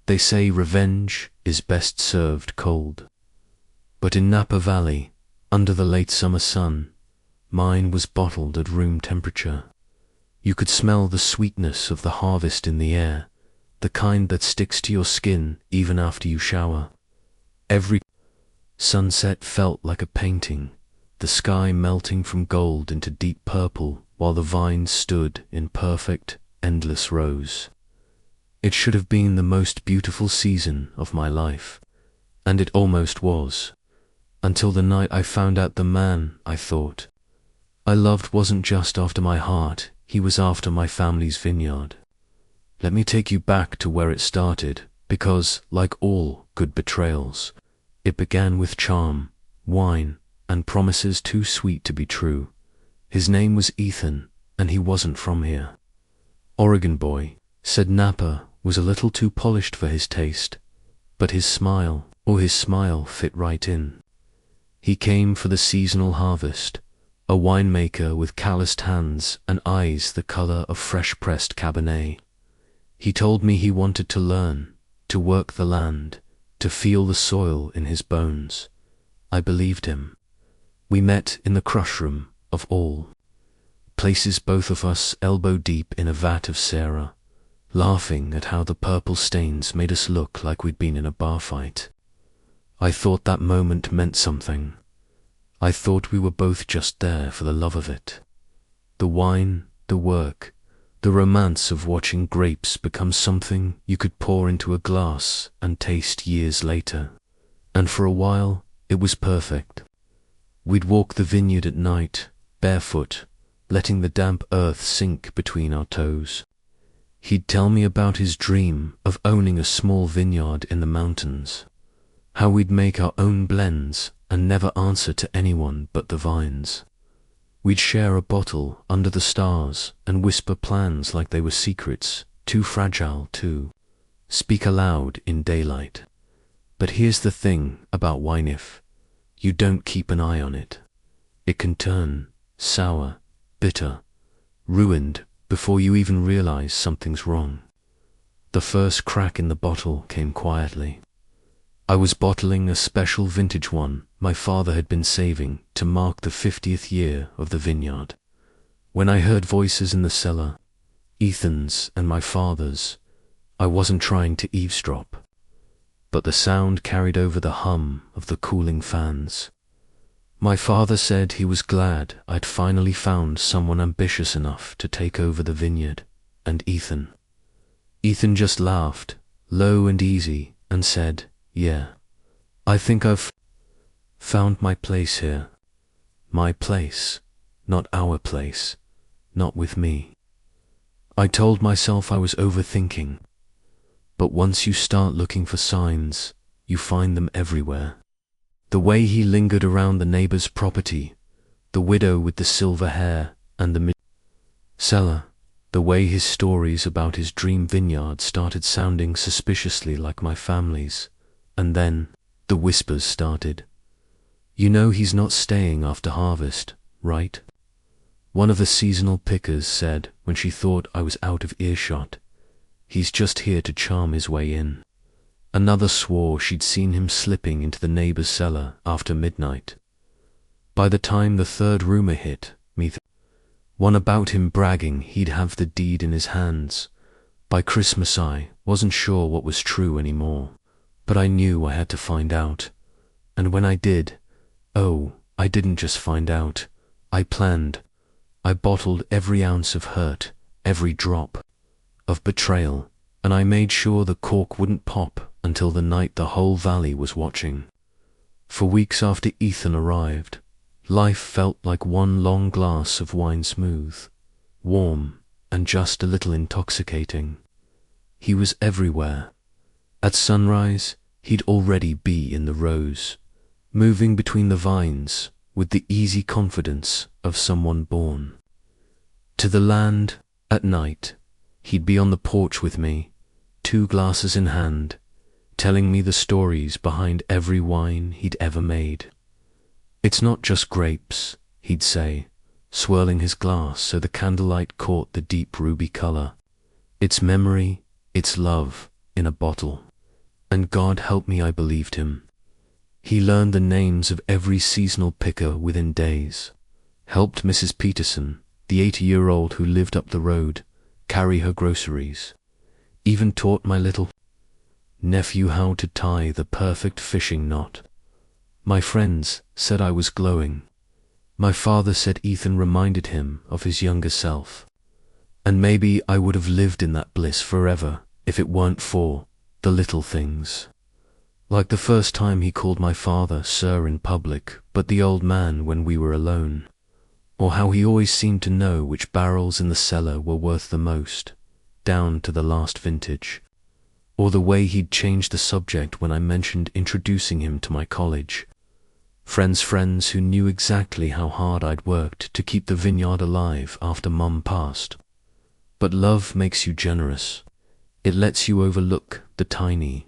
They say revenge is best served cold. But in Napa Valley, under the late summer sun, mine was bottled at room temperature. You could smell the sweetness of the harvest in the air, the kind that sticks to your skin even after you shower. Every sunset felt like a painting, the sky melting from gold into deep purple while the vines stood in perfect, endless rows. It should have been the most beautiful season of my life, and it almost was, until the night I found out the man I thought I loved wasn't just after my heart, he was after my family's vineyard. Let me take you back to where it started, because, like all good betrayals, it began with charm, wine, and promises too sweet to be true. His name was Ethan, and he wasn't from here. Oregon boy, said Napa was a little too polished for his taste, but his smile fit right in. He came for the seasonal harvest, a winemaker with calloused hands and eyes the color of fresh-pressed Cabernet. He told me he wanted to learn, to work the land, to feel the soil in his bones. I believed him. We met in the crush room, of all places, both of us elbow deep in a vat of Sarah, laughing at how the purple stains made us look like we'd been in a bar fight. I thought that moment meant something. I thought we were both just there for the love of it. The wine, the work, the romance of watching grapes become something you could pour into a glass and taste years later. And for a while, it was perfect. We'd walk the vineyard at night, barefoot, letting the damp earth sink between our toes. He'd tell me about his dream of owning a small vineyard in the mountains, how we'd make our own blends and never answer to anyone but the vines. We'd share a bottle under the stars and whisper plans like they were secrets, too fragile to speak aloud in daylight. But here's the thing about wine: if you don't keep an eye on it, it can turn sour, bitter, ruined before you even realize something's wrong. The first crack in the bottle came quietly. I was bottling a special vintage one my father had been saving to mark the 50th year of the vineyard. When I heard voices in the cellar, Ethan's and my father's, I wasn't trying to eavesdrop, but the sound carried over the hum of the cooling fans. My father said he was glad I'd finally found someone ambitious enough to take over the vineyard, and Ethan just laughed, low and easy, and said, "Yeah, I think I've found my place here. My place, not our place, not with me." I told myself I was overthinking, but once you start looking for signs, you find them everywhere. The way he lingered around the neighbor's property, the widow with the silver hair and the cellar, the way his stories about his dream vineyard started sounding suspiciously like my family's, and then the whispers started. "You know he's not staying after harvest, right?" one of the seasonal pickers said when she thought I was out of earshot. "He's just here to charm his way in." Another swore she'd seen him slipping into the neighbor's cellar after midnight. By the time the third rumor hit me, one about him bragging he'd have the deed in his hands. By Christmas I wasn't sure what was true anymore, but I knew I had to find out. And when I did, I didn't just find out, I planned. I bottled every ounce of hurt, every drop of betrayal, and I made sure the cork wouldn't pop until the night the whole valley was watching. For weeks after Ethan arrived, life felt like one long glass of wine, smooth, warm, and just a little intoxicating. He was everywhere. At sunrise, he'd already be in the rows, moving between the vines with the easy confidence of someone born to the land. At night, he'd be on the porch with me, 2 glasses in hand, telling me the stories behind every wine he'd ever made. "It's not just grapes," he'd say, swirling his glass so the candlelight caught the deep ruby color. "It's memory, it's love in a bottle." And God help me, I believed him. He learned the names of every seasonal picker within days, helped Mrs. Peterson, the 80-year-old who lived up the road, carry her groceries, even taught my little nephew how to tie the perfect fishing knot. My friends said I was glowing. My father said Ethan reminded him of his younger self. And maybe I would have lived in that bliss forever if it weren't for the little things. Like the first time he called my father sir in public, but the old man when we were alone. Or how he always seemed to know which barrels in the cellar were worth the most, down to the last vintage. Or the way he'd changed the subject when I mentioned introducing him to my college. Friends who knew exactly how hard I'd worked to keep the vineyard alive after Mum passed. But love makes you generous. It lets you overlook the tiny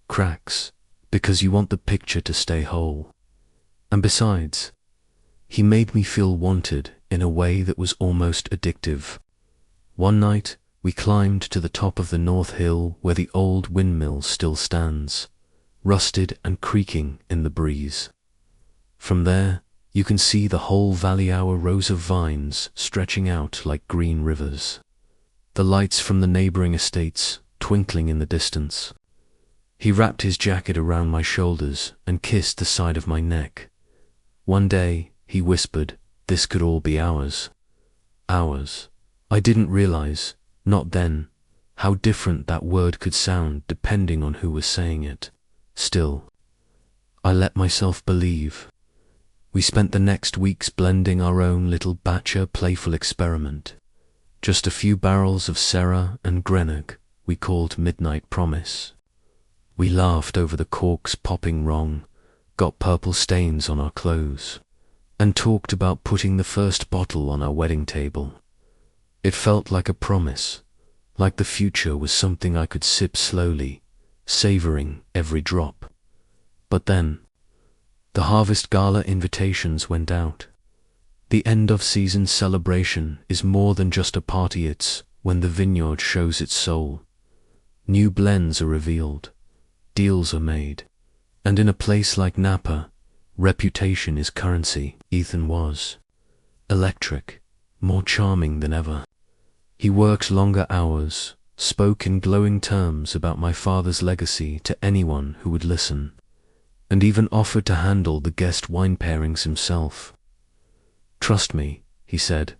cracks, because you want the picture to stay whole. And besides, he made me feel wanted in a way that was almost addictive. One night, we climbed to the top of the North Hill where the old windmill still stands, rusted and creaking in the breeze. From there, you can see the whole valley, our rows of vines stretching out like green rivers. The lights from the neighboring estates twinkling in the distance. He wrapped his jacket around my shoulders and kissed the side of my neck. One day, he whispered, this could all be ours. Ours. I didn't realize, not then, how different that word could sound depending on who was saying it. Still, I let myself believe. We spent the next weeks blending our own little batcher playful experiment. Just a few barrels of Syrah and Greenock we called Midnight Promise. We laughed over the corks popping wrong, got purple stains on our clothes, and talked about putting the first bottle on our wedding table. It felt like a promise, like the future was something I could sip slowly, savoring every drop. But then, the harvest gala invitations went out. The end-of-season celebration is more than just a party, it's when the vineyard shows its soul. New blends are revealed, deals are made, and in a place like Napa, reputation is currency. Ethan was electric, more charming than ever. He worked longer hours, spoke in glowing terms about my father's legacy to anyone who would listen, and even offered to handle the guest wine pairings himself. Trust me, he said,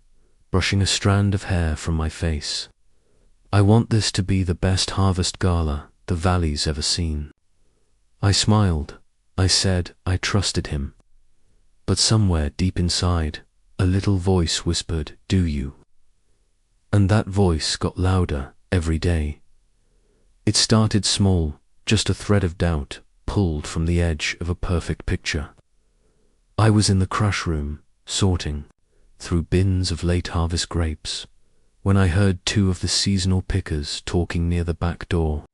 brushing a strand of hair from my face. I want this to be the best harvest gala the valley's ever seen. I smiled. I said I trusted him. But somewhere deep inside, a little voice whispered, do you? And that voice got louder every day. It started small, just a thread of doubt pulled from the edge of a perfect picture. I was in the crush room, sorting through bins of late harvest grapes, when I heard two of the seasonal pickers talking near the back door.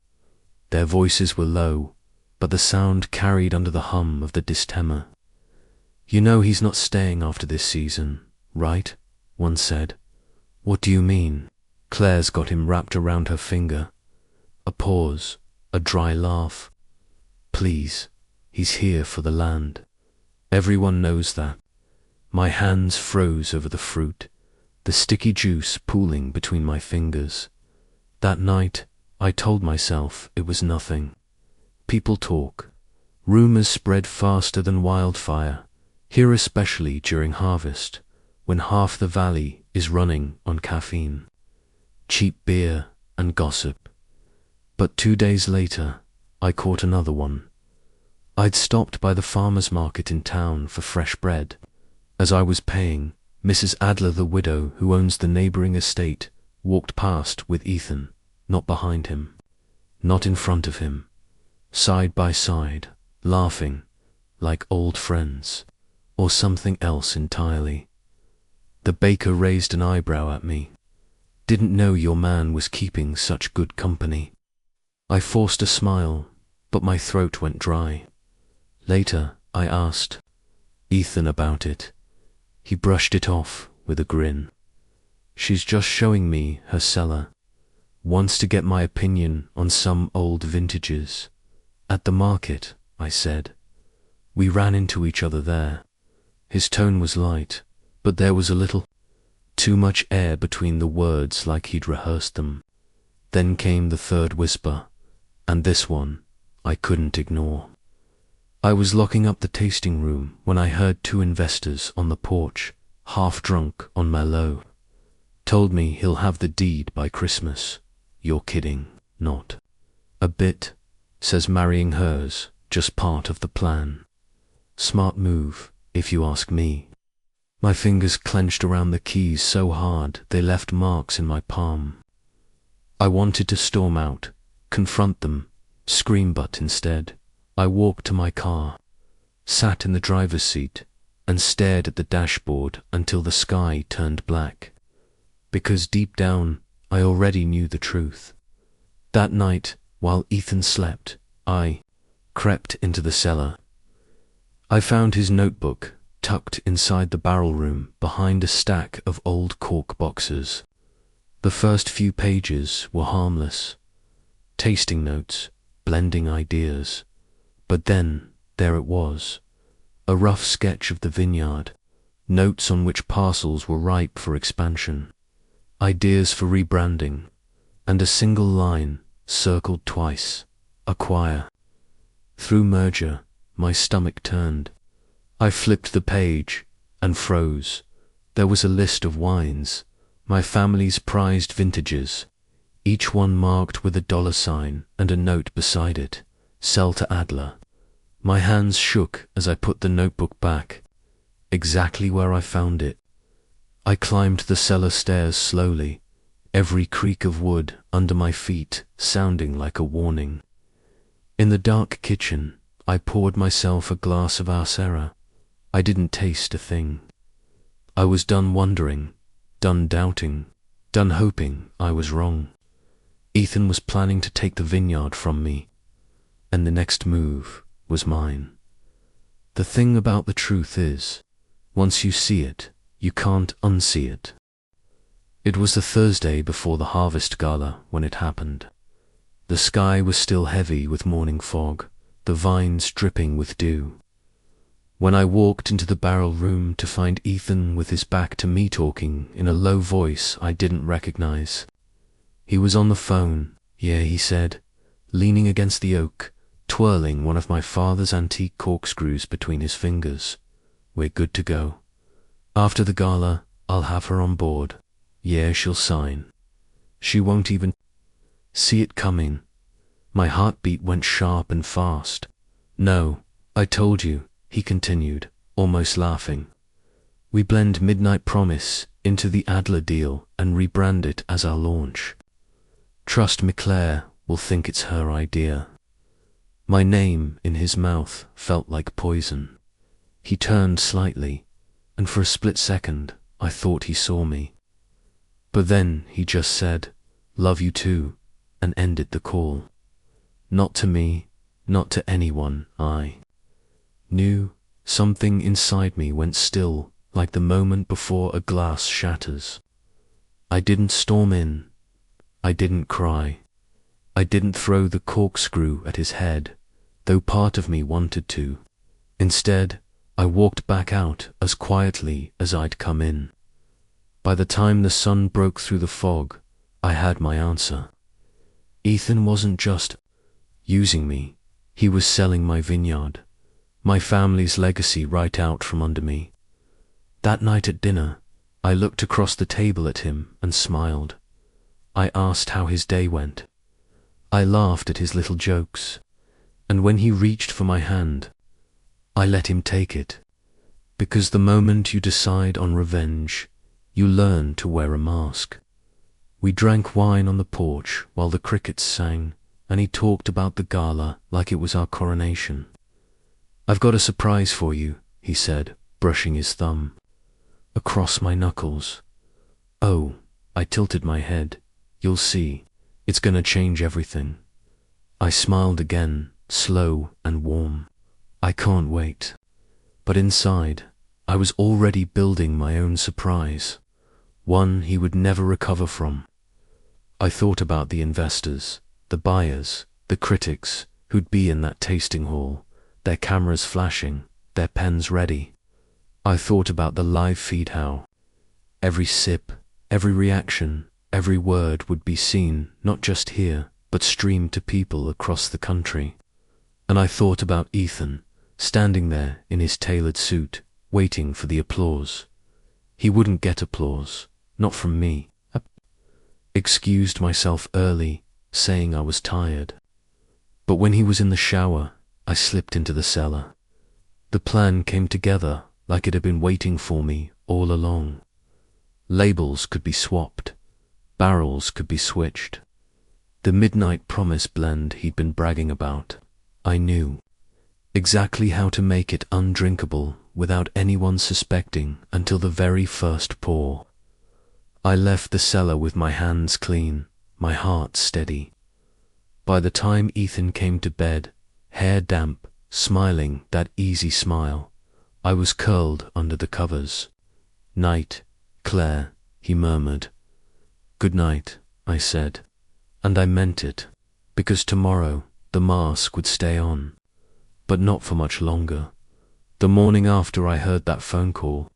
Their voices were low, but the sound carried under the hum of the distemper. You know he's not staying after this season, right? One said. What do you mean? Claire's got him wrapped around her finger. A pause, a dry laugh. Please, he's here for the land. Everyone knows that. My hands froze over the fruit, the sticky juice pooling between my fingers. That night, I told myself it was nothing. People talk. Rumors spread faster than wildfire, here especially during harvest, when half the valley is running on caffeine, cheap beer and gossip. But 2 days later, I caught another one. I'd stopped by the farmer's market in town for fresh bread. As I was paying, Mrs. Adler, the widow who owns the neighboring estate, walked past with Ethan, not behind him, not in front of him, side by side, laughing, like old friends, or something else entirely. The baker raised an eyebrow at me. Didn't know your man was keeping such good company. I forced a smile, but my throat went dry. Later, I asked Ethan about it. He brushed it off with a grin. She's just showing me her cellar. Wants to get my opinion on some old vintages. At the market, I said. We ran into each other there. His tone was light, but there was a little too much air between the words, like he'd rehearsed them. Then came the third whisper, and this one I couldn't ignore. I was locking up the tasting room when I heard two investors on the porch, half drunk on Merlot. Told me he'll have the deed by Christmas. You're kidding, not a bit. Says marrying her's just part of the plan. Smart move, if you ask me. My fingers clenched around the keys so hard they left marks in my palm. I wanted to storm out, confront them, scream, but instead I walked to my car, sat in the driver's seat, and stared at the dashboard until the sky turned black. Because deep down, I already knew the truth. That night, while Ethan slept, I crept into the cellar. I found his notebook tucked inside the barrel room behind a stack of old cork boxes. The first few pages were harmless, tasting notes, blending ideas. But then, there it was, a rough sketch of the vineyard, notes on which parcels were ripe for expansion, ideas for rebranding, and a single line circled twice, acquire. Through merger, my stomach turned. I flipped the page and froze. There was a list of wines, my family's prized vintages, each one marked with a $sign and a note beside it, sell to Adler. My hands shook as I put the notebook back, exactly where I found it. I climbed the cellar stairs slowly, every creak of wood under my feet sounding like a warning. In the dark kitchen, I poured myself a glass of Arcera. I didn't taste a thing. I was done wondering, done doubting, done hoping I was wrong. Ethan was planning to take the vineyard from me, and the next move was mine. The thing about the truth is, once you see it, you can't unsee it. It was the Thursday before the harvest gala when it happened. The sky was still heavy with morning fog, the vines dripping with dew. When I walked into the barrel room to find Ethan with his back to me talking in a low voice I didn't recognize. He was on the phone, yeah, he said, leaning against the oak, twirling one of my father's antique corkscrews between his fingers. We're good to go. After the gala, I'll have her on board. Yeah, she'll sign. She won't even see it coming. My heartbeat went sharp and fast. No, I told you, he continued, almost laughing. We blend Midnight Promise into the Adler deal and rebrand it as our launch. Trust me, Claire will think it's her idea. My name in his mouth felt like poison. He turned slightly, and for a split second I thought he saw me. But then he just said, "Love you too," and ended the call. Not to me, not to anyone. I knew. Something inside me went still, like the moment before a glass shatters. I didn't storm in. I didn't cry. I didn't throw the corkscrew at his head, though part of me wanted to. Instead, I walked back out as quietly as I'd come in. By the time the sun broke through the fog, I had my answer. Ethan wasn't just using me, he was selling my vineyard, my family's legacy right out from under me. That night at dinner, I looked across the table at him and smiled. I asked how his day went. I laughed at his little jokes, and when he reached for my hand, I let him take it, because the moment you decide on revenge, you learn to wear a mask. We drank wine on the porch while the crickets sang, and he talked about the gala like it was our coronation. "I've got a surprise for you," he said, brushing his thumb across my knuckles. "Oh," I tilted my head. "You'll see. It's gonna change everything." I smiled again, slow and warm. "I can't wait." But inside, I was already building my own surprise, one he would never recover from. I thought about the investors, the buyers, the critics, who'd be in that tasting hall, their cameras flashing, their pens ready. I thought about the live feed, how every sip, every reaction, every word would be seen, not just here, but streamed to people across the country. And I thought about Ethan, standing there in his tailored suit, waiting for the applause. He wouldn't get applause, not from me. I excused myself early, saying I was tired. But when he was in the shower, I slipped into the cellar. The plan came together like it had been waiting for me all along. Labels could be swapped, barrels could be switched. The Midnight Promise blend he'd been bragging about, I knew exactly how to make it undrinkable without anyone suspecting until the very first pour. I left the cellar with my hands clean, my heart steady. By the time Ethan came to bed, hair damp, smiling that easy smile, I was curled under the covers. "Night, Claire," he murmured. "Good night," I said, and I meant it, because tomorrow the mask would stay on, but not for much longer. The morning after I heard that phone call,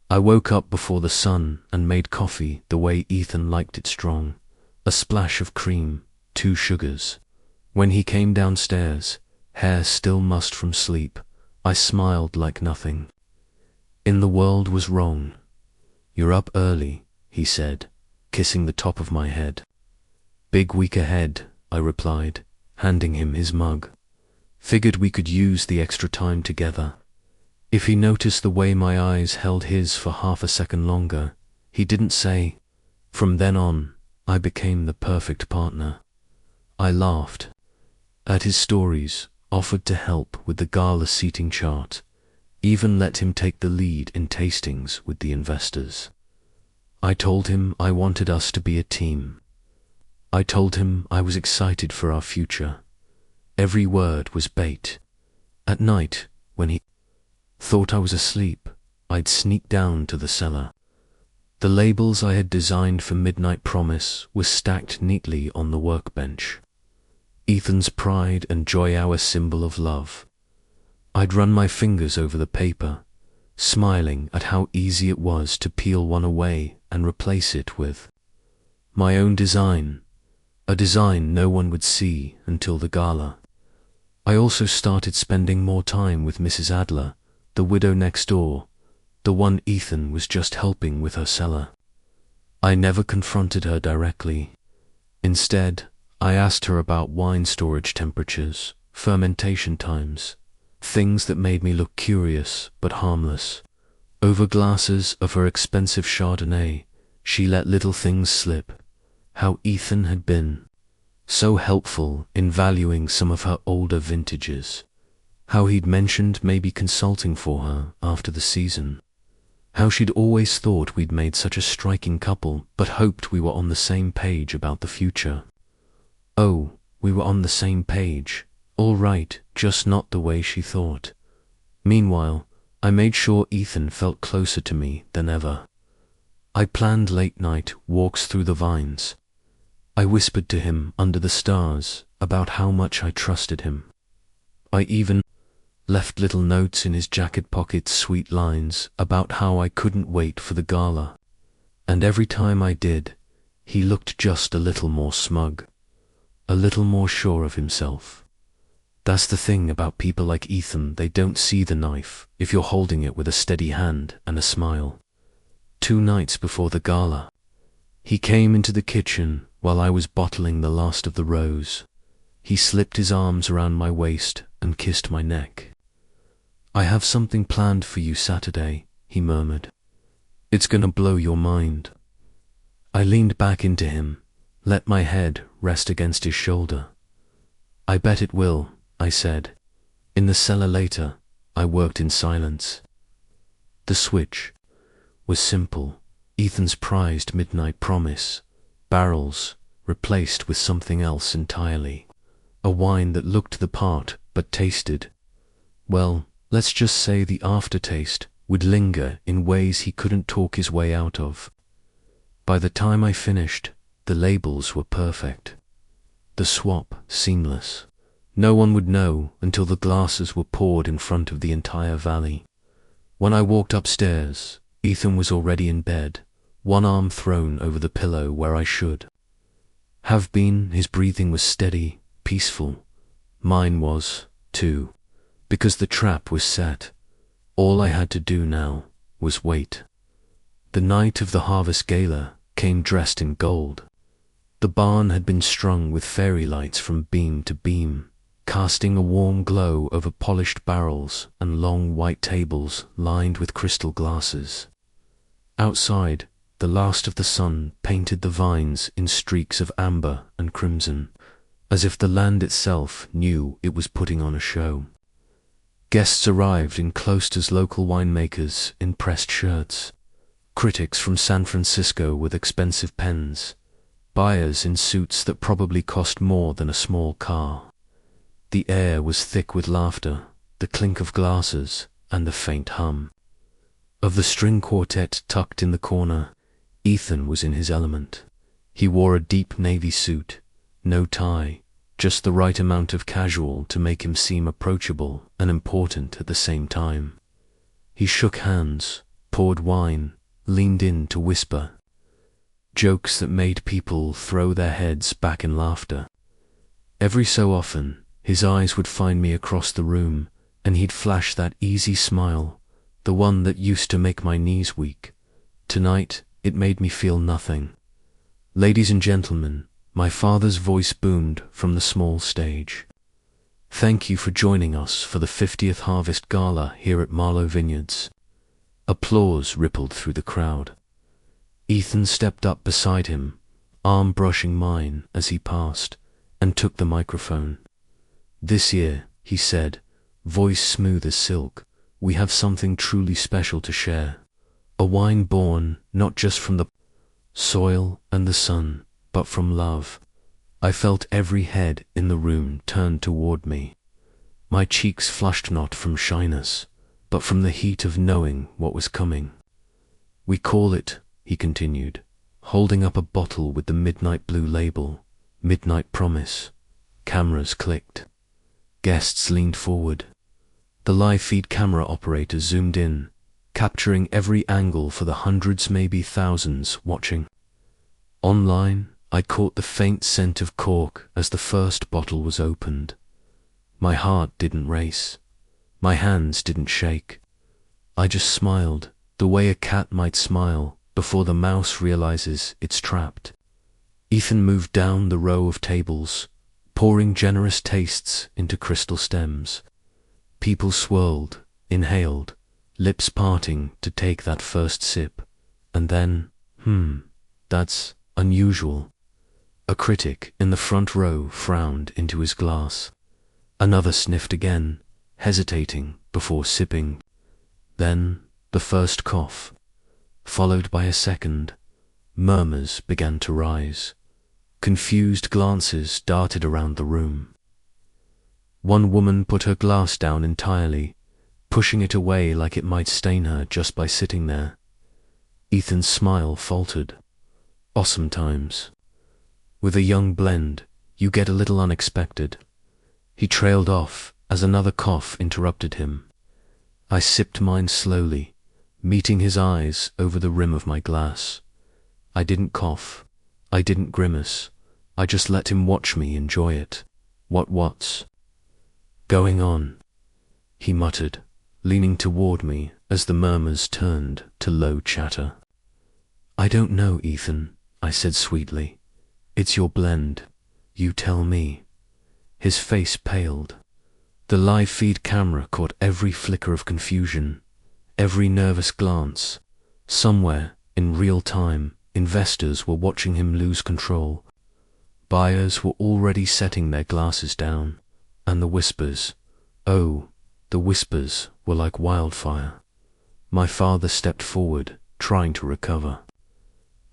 I woke up before the sun and made coffee the way Ethan liked it, strong, a splash of cream, 2 sugars. When he came downstairs, hair still mussed from sleep, I smiled like nothing. In the world was wrong. "You're up early," he said, kissing the top of my head. "Big week ahead," I replied, handing him his mug. Figured we could use the extra time together. If he noticed the way my eyes held his for half a second longer, he didn't say. From then on, I became the perfect partner. I laughed at his stories, offered to help with the gala seating chart, even let him take the lead in tastings with the investors. I told him I wanted us to be a team. I told him I was excited for our future. Every word was bait. At night, when he thought I was asleep, I'd sneak down to the cellar. The labels I had designed for Midnight Promise were stacked neatly on the workbench. Ethan's pride and joy, our symbol of love. I'd run my fingers over the paper, smiling at how easy it was to peel one away and replace it with my own design, a design no one would see until the gala. I also started spending more time with Mrs. Adler, the widow next door, the one Ethan was just helping with her cellar. I never confronted her directly. Instead, I asked her about wine storage temperatures, fermentation times, things that made me look curious but harmless. Over glasses of her expensive Chardonnay, she let little things slip. How Ethan had been so helpful in valuing some of her older vintages. How he'd mentioned maybe consulting for her after the season. How she'd always thought we'd made such a striking couple, but hoped we were on the same page about the future. Oh, we were on the same page, all right, just not the way she thought. Meanwhile, I made sure Ethan felt closer to me than ever. I planned late-night walks through the vines. I whispered to him under the stars about how much I trusted him. I even left little notes in his jacket pockets, sweet lines about how I couldn't wait for the gala. And every time I did, he looked just a little more smug, a little more sure of himself. That's the thing about people like Ethan, they don't see the knife if you're holding it with a steady hand and a smile. 2 nights before the gala, he came into the kitchen while I was bottling the last of the rose. He slipped his arms around my waist and kissed my neck. "I have something planned for you Saturday," he murmured. "It's gonna blow your mind." I leaned back into him, let my head rest against his shoulder. "I bet it will," I said. In the cellar later, I worked in silence. The switch was simple. Ethan's prized Midnight Promise, barrels replaced with something else entirely. A wine that looked the part but tasted, well, let's just say the aftertaste would linger in ways he couldn't talk his way out of. By the time I finished, the labels were perfect. The swap seamless. No one would know until the glasses were poured in front of the entire valley. When I walked upstairs, Ethan was already in bed, one arm thrown over the pillow where I should have been. His breathing was steady, peaceful. Mine was, too, because the trap was set. All I had to do now was wait. The night of the harvest gala came dressed in gold. The barn had been strung with fairy lights from beam to beam, casting a warm glow over polished barrels and long white tables lined with crystal glasses. Outside, the last of the sun painted the vines in streaks of amber and crimson, as if the land itself knew it was putting on a show. Guests arrived in close as local winemakers in pressed shirts, critics from San Francisco with expensive pens, buyers in suits that probably cost more than a small car. The air was thick with laughter, the clink of glasses, and the faint hum of the string quartet tucked in the corner. Ethan was in his element. He wore a deep navy suit, no tie, just the right amount of casual to make him seem approachable and important at the same time. He shook hands, poured wine, leaned in to whisper jokes that made people throw their heads back in laughter. Every so often, his eyes would find me across the room, and he'd flash that easy smile, the one that used to make my knees weak. Tonight, it made me feel nothing. Ladies and gentlemen, my father's voice boomed from the small stage. Thank you for joining us for the 50th Harvest Gala here at Marlow Vineyards. Applause rippled through the crowd. Ethan stepped up beside him, arm brushing mine as he passed, and took the microphone. This year, he said, voice smooth as silk, we have something truly special to share. A wine born not just from the soil and the sun, but from love. I felt every head in the room turn toward me. My cheeks flushed not from shyness, but from the heat of knowing what was coming. We call it, he continued, holding up a bottle with the midnight blue label, Midnight Promise. Cameras clicked. Guests leaned forward. The live feed camera operator zoomed in, capturing every angle for the hundreds, maybe thousands, watching. Online, I caught the faint scent of cork as the first bottle was opened. My heart didn't race. My hands didn't shake. I just smiled, the way a cat might smile before the mouse realizes it's trapped. Ethan moved down the row of tables, pouring generous tastes into crystal stems. People swirled, inhaled, lips parting to take that first sip, and then, that's unusual. A critic in the front row frowned into his glass. Another sniffed again, hesitating before sipping. Then the first cough, followed by a second. Murmurs began to rise. Confused glances darted around the room. One woman put her glass down entirely, pushing it away like it might stain her just by sitting there. Ethan's smile faltered. Awesome times. With a young blend, you get a little unexpected. He trailed off as another cough interrupted him. I sipped mine slowly, meeting his eyes over the rim of my glass. I didn't cough. I didn't grimace. I just let him watch me enjoy it. What's going on? He muttered, leaning toward me as the murmurs turned to low chatter. I don't know, Ethan, I said sweetly. It's your blend. You tell me. His face paled. The live feed camera caught every flicker of confusion, every nervous glance. Somewhere, in real time, investors were watching him lose control. Buyers were already setting their glasses down, and the whispers, oh, the whispers were like wildfire. My father stepped forward, trying to recover.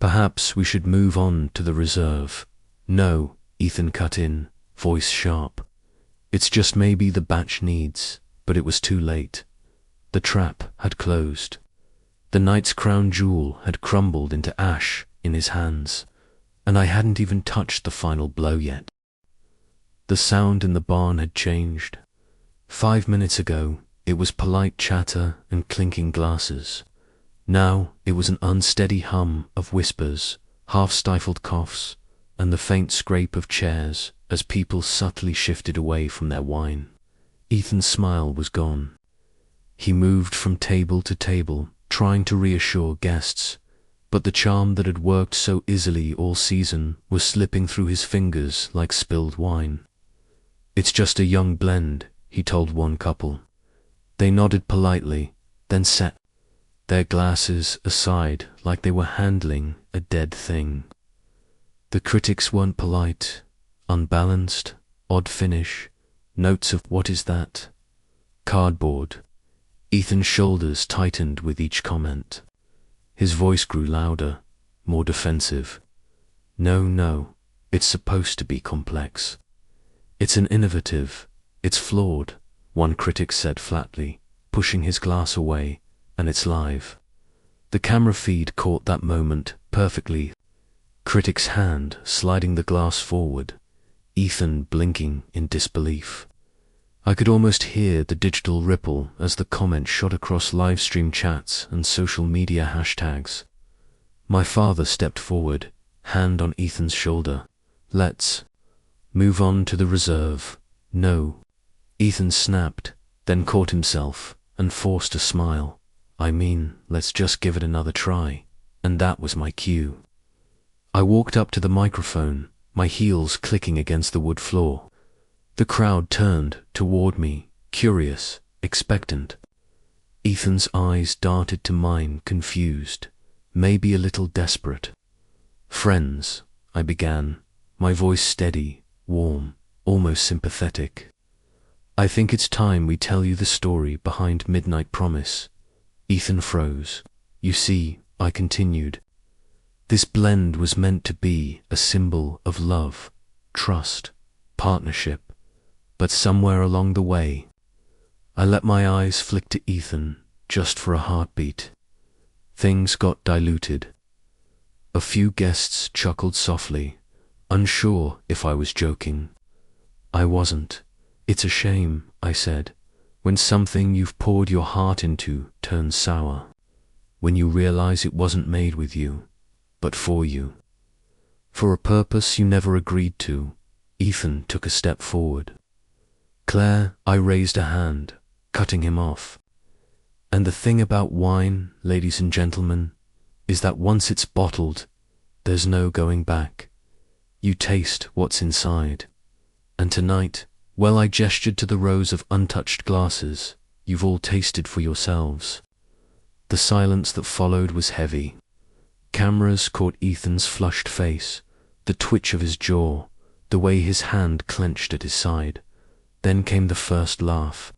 Perhaps we should move on to the reserve. No, Ethan cut in, voice sharp. It's just maybe the batch needs, but it was too late. The trap had closed. The night's crown jewel had crumbled into ash in his hands, and I hadn't even touched the final blow yet. The sound in the barn had changed. 5 minutes ago, it was polite chatter and clinking glasses. Now it was an unsteady hum of whispers, half-stifled coughs, and the faint scrape of chairs as people subtly shifted away from their wine. Ethan's smile was gone. He moved from table to table, trying to reassure guests, but the charm that had worked so easily all season was slipping through his fingers like spilled wine. "It's just a young blend," he told one couple. They nodded politely, then set their glasses aside like they were handling a dead thing. The critics weren't polite, unbalanced, odd finish, notes of "what is that?" cardboard. Ethan's shoulders tightened with each comment. His voice grew louder, more defensive. No, it's supposed to be complex. It's an innovative, it's flawed," one critic said flatly, pushing his glass away, "and it's live." The camera feed caught that moment perfectly. Critic's hand sliding the glass forward, Ethan blinking in disbelief. I could almost hear the digital ripple as the comments shot across livestream chats and social media hashtags. My father stepped forward, hand on Ethan's shoulder. "Let's move on to the reserve." "No." Ethan snapped, then caught himself and forced a smile. "I mean, let's just give it another try." And that was my cue. I walked up to the microphone, my heels clicking against the wood floor. The crowd turned toward me, curious, expectant. Ethan's eyes darted to mine, confused, maybe a little desperate. "Friends," I began, my voice steady, warm, almost sympathetic. "I think it's time we tell you the story behind Midnight Promise." Ethan froze. "You see," I continued, "this blend was meant to be a symbol of love, trust, partnership, but somewhere along the way," I let my eyes flick to Ethan just for a heartbeat. "Things got diluted." A few guests chuckled softly, unsure if I was joking. I wasn't. "It's a shame," I said, "when something you've poured your heart into turns sour. When you realize it wasn't made with you, but for you. For a purpose you never agreed to." Ethan took a step forward. "Claire," I raised a hand, cutting him off. "And the thing about wine, ladies and gentlemen, is that once it's bottled, there's no going back. You taste what's inside. And tonight, well," I gestured to the rows of untouched glasses, "you've all tasted for yourselves." The silence that followed was heavy. Cameras caught Ethan's flushed face, the twitch of his jaw, the way his hand clenched at his side. Then came the first laugh.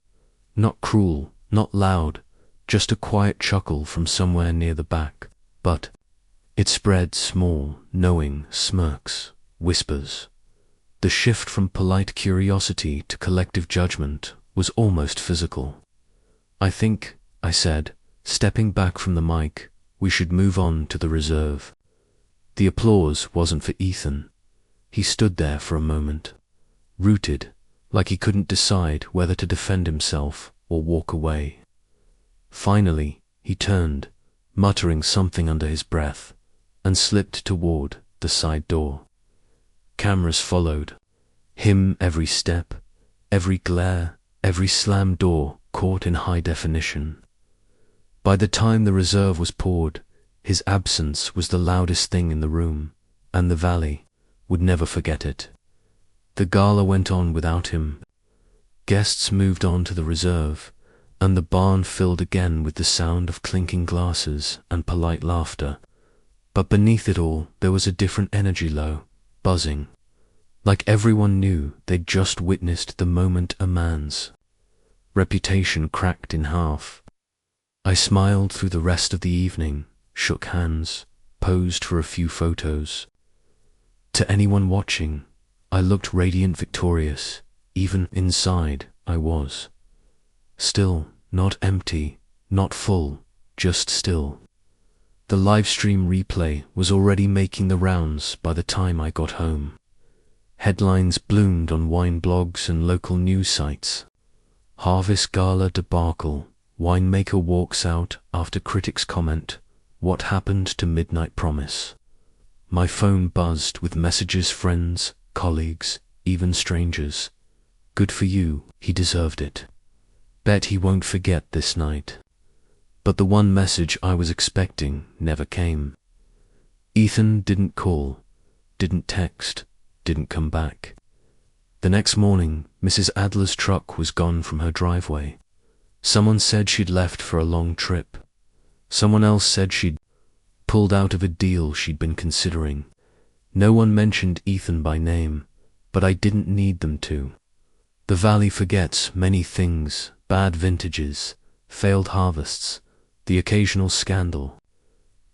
Not cruel, not loud, just a quiet chuckle from somewhere near the back. But it spread small, knowing smirks, whispers. The shift from polite curiosity to collective judgment was almost physical. "I think," I said, stepping back from the mic, "we should move on to the reserve." The applause wasn't for Ethan. He stood there for a moment, rooted, like he couldn't decide whether to defend himself or walk away. Finally, he turned, muttering something under his breath, and slipped toward the side door. Cameras followed. Him every step, every glare, every slammed door caught in high definition. By the time the reserve was poured, his absence was the loudest thing in the room, and the valley would never forget it. The gala went on without him. Guests moved on to the reserve, and the barn filled again with the sound of clinking glasses and polite laughter. But beneath it all, there was a different energy low, buzzing. Like everyone knew they'd just witnessed the moment a man's reputation cracked in half. I smiled through the rest of the evening, shook hands, posed for a few photos. To anyone watching, I looked radiant victorious. Even inside, I was. Still, not empty, not full, just still. The livestream replay was already making the rounds by the time I got home. Headlines bloomed on wine blogs and local news sites. Harvest gala debacle. Winemaker walks out after critics comment. What happened to midnight promise? My phone buzzed with messages, friends, colleagues, even strangers. Good for you, he deserved it. Bet he won't forget this night. But the one message I was expecting never came. Ethan didn't call, didn't text, didn't come back. The next morning, Mrs. Adler's truck was gone from her driveway. Someone said she'd left for a long trip. Someone else said she'd pulled out of a deal she'd been considering. No one mentioned Ethan by name, but I didn't need them to. The valley forgets many things: bad vintages, failed harvests, the occasional scandal.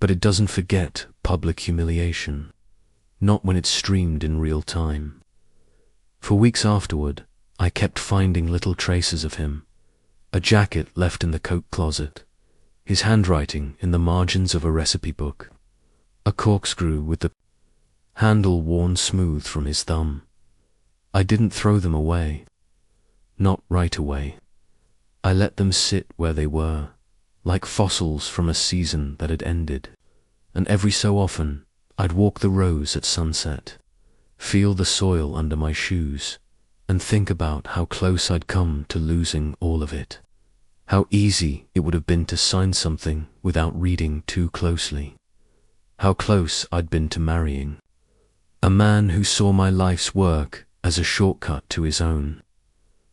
But it doesn't forget public humiliation. Not when it's streamed in real time. For weeks afterward, I kept finding little traces of him. A jacket left in the coat closet, his handwriting in the margins of a recipe book, a corkscrew with the handle worn smooth from his thumb. I didn't throw them away. Not right away. I let them sit where they were, like fossils from a season that had ended. And every so often, I'd walk the rows at sunset, feel the soil under my shoes, and think about how close I'd come to losing all of it. How easy it would have been to sign something without reading too closely. How close I'd been to marrying a man who saw my life's work as a shortcut to his own.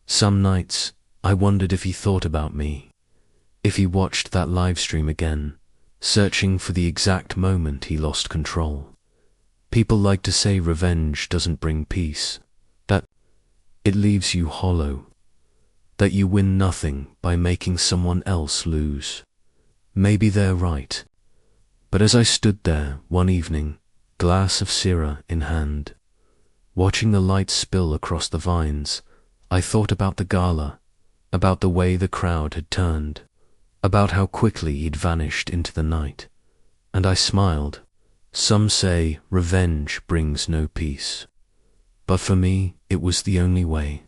Some nights, I wondered if he thought about me, if he watched that livestream again, searching for the exact moment he lost control. People like to say revenge doesn't bring peace, that it leaves you hollow, that you win nothing by making someone else lose. Maybe they're right. But as I stood there one evening, glass of Syrah in hand, watching the light spill across the vines, I thought about the gala, about the way the crowd had turned, about how quickly he'd vanished into the night, and I smiled. Some say revenge brings no peace, but for me it was the only way.